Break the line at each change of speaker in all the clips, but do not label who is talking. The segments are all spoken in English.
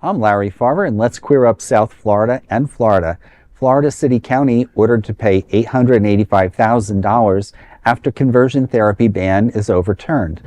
I'm Larry Farver, and let's queer up South Florida and Florida. Florida City County ordered to pay $885,000 after conversion therapy ban is overturned.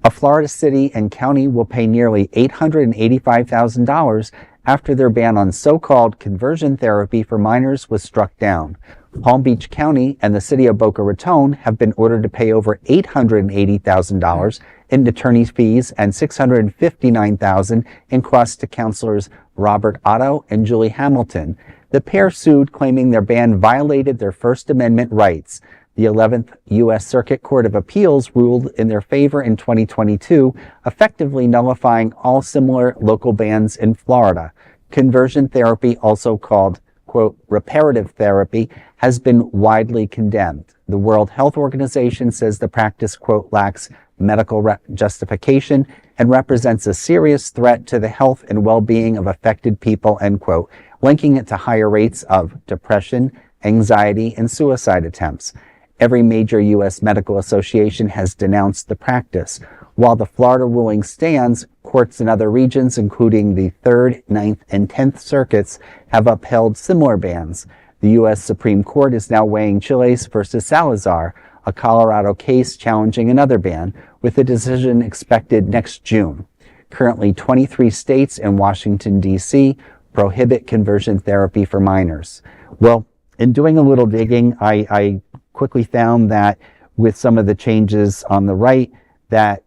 A Florida city and county will pay nearly $885,000 after their ban on so-called conversion therapy for minors was struck down. Palm Beach County and the City of Boca Raton have been ordered to pay over $880,000 in attorney's fees and $659,000 in costs to counselors Robert Otto and Julie Hamilton. The pair sued, claiming their ban violated their First Amendment rights. The 11th U.S. Circuit Court of Appeals ruled in their favor in 2022, effectively nullifying all similar local bans in Florida. Conversion therapy, also called, quote, reparative therapy, has been widely condemned. The World Health Organization says the practice, quote, lacks medical justification and represents a serious threat to the health and well-being of affected people, end quote, linking it to higher rates of depression, anxiety, and suicide attempts. Every major U.S. medical association has denounced the practice. While the Florida ruling stands, courts in other regions, including the 3rd, 9th, and 10th circuits, have upheld similar bans. The U.S. Supreme Court is now weighing Chiles versus Salazar, a Colorado case challenging another ban, with a decision expected next June. Currently, 23 states and Washington, D.C. prohibit conversion therapy for minors. Well, in doing a little digging, I quickly found that with some of the changes on the right, that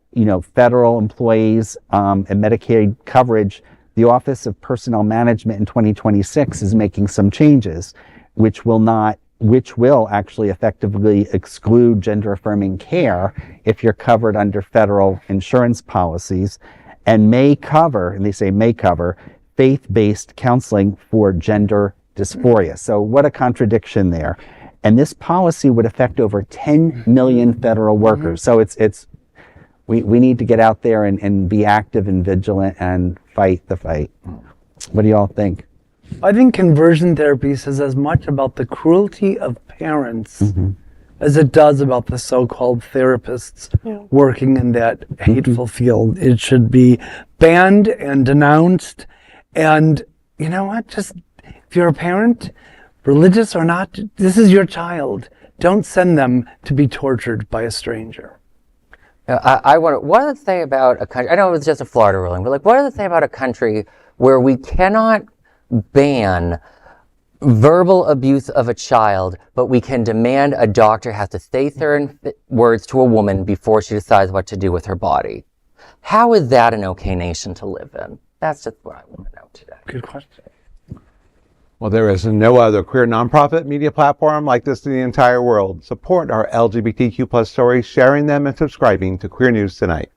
federal employees and Medicaid coverage, the Office of Personnel Management in 2026 is making some changes, which will actually effectively exclude gender-affirming care if you're covered under federal insurance policies, and may cover, and they say may cover, faith-based counseling for gender dysphoria. So what a contradiction there. And this policy would affect over 10 million federal workers. So we need to get out there and be active and vigilant and fight the fight. What do y'all think?
I think conversion therapy says as much about the cruelty of parents as it does about the so-called therapists working in that hateful field. It should be banned and denounced. And you know what? Just if you're a parent, religious or not, this is your child. Don't send them to be tortured by a stranger.
I wonder, what are the thing about a country, I know it was just a Florida ruling, but what are the thing about a country where we cannot ban verbal abuse of a child, but we can demand a doctor has to say certain words to a woman before she decides what to do with her body? How is that an okay nation to live in? That's just what I want to know today.
Good question.
Well, there is no other queer nonprofit media platform like this in the entire world. Support our LGBTQ+ stories, sharing them and subscribing to Queer News Tonight.